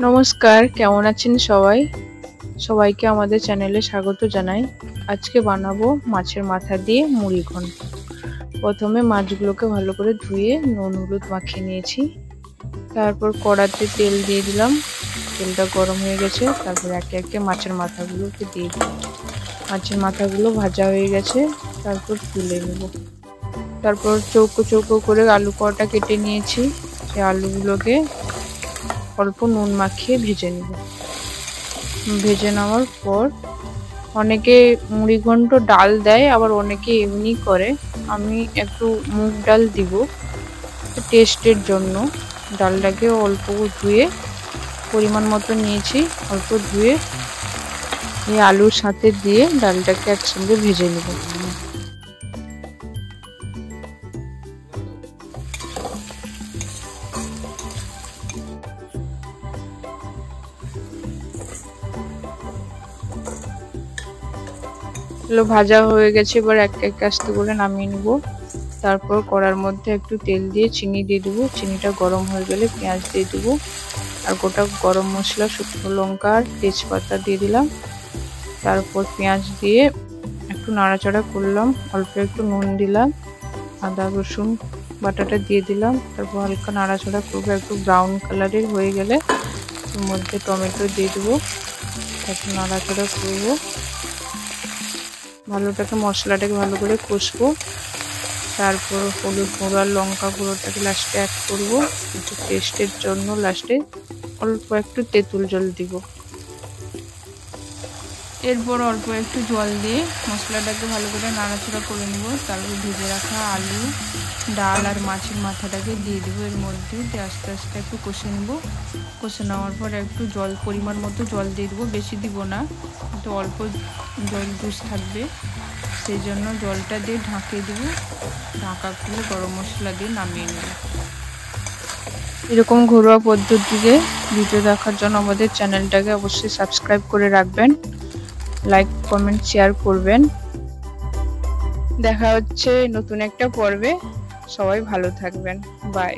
নমস্কার, কেমন আছেন সবাই? সবাইকে আমাদের চ্যানেলে স্বাগত জানাই। আজকে বানাবো মাছের মাথা দিয়ে মুড়ি ঘন্ট। প্রথমে মাছগুলোকে ভালো করে ধুয়ে নুন হলুদ মাখিয়ে নিয়েছি। তারপর কড়াতে তেল দিয়ে দিলাম। তেলটা গরম হয়ে গেছে, তারপর একে একে মাছের মাথাগুলোকে দিয়ে দিলাম। মাছের মাথাগুলো ভাজা হয়ে গেছে, তারপর তুলে নেব। তারপর চৌকো চৌকো করে আলু কটা কেটে নিয়েছি। সেই আলুগুলোকে অল্প নুন মাখিয়ে ভেজে নেব। ভেজে নেওয়ার পর অনেকে মুড়ি ঘন্ট ডাল দেয়, আবার অনেকে এমনি করে। আমি একটু মুগ ডাল দিব টেস্টের জন্য। ডালটাকে অল্প ধুয়ে পরিমাণ মতো নিয়েছি, অল্প ধুয়ে এই আলুর সাথে দিয়ে ডালটাকে একসঙ্গে ভেজে নেব। ভাজা হয়ে গেছে, এবার এক এক আস্তে করে নামিয়ে নেব। তারপর কড়ার মধ্যে একটু তেল দিয়ে চিনি দিয়ে দেবো। চিনিটা গরম হয়ে গেলে পেঁয়াজ দিয়ে দেবো, আর গোটা গরম মশলা, শুকনো লঙ্কা আর তেজপাতা দিয়ে দিলাম। তারপর পেঁয়াজ দিয়ে একটু নাড়াচাড়া করলাম, অল্প একটু নুন দিলাম, আদা রসুন বাটাটা দিয়ে দিলাম। তারপর হালকা নাড়াচাড়া করবো, একটু ব্রাউন কালারের হয়ে গেলে এর মধ্যে টমেটো দিয়ে দেবো। তারপর নাড়াচাড়া করবো, মশলাটাকে ভালো করে কষবো। তারপর হলুদ গুঁড়ো আর লঙ্কা গুঁড়োটাকে লাস্টে অ্যাড করবো একটু টেস্টের জন্য। লাস্টে অল্প একটু তেঁতুল জল দিব। এরপর অল্প একটু জল দিয়ে মশলাটাকে ভালো করে নাড়াচাড়া করে নেব। তারপর ভেজে রাখা আলু, ডাল আর মাছের মাথাটাকে দিয়ে দেবো এর মধ্যে। দিয়ে আস্তে আস্তে একটু কষে নেব। কষে নেওয়ার পর একটু জল, পরিমাণ মতো জল দিয়ে দেবো, বেশি দিব না, একটু অল্প জল জুস থাকবে, সেই জন্য জলটা দিয়ে ঢাকিয়ে দেবো। ঢাকা খুলে গরম মশলা দিয়ে নামিয়ে নেব। এরকম ঘরোয়া পদ্ধতিতে ভিডিও দেখার জন্য আমাদের চ্যানেলটাকে অবশ্যই সাবস্ক্রাইব করে রাখবেন, লাইক কমেন্ট শেয়ার করবেন। দেখা হচ্ছে নতুন একটা পর্বে। সবাই ভালো থাকবেন। বাই।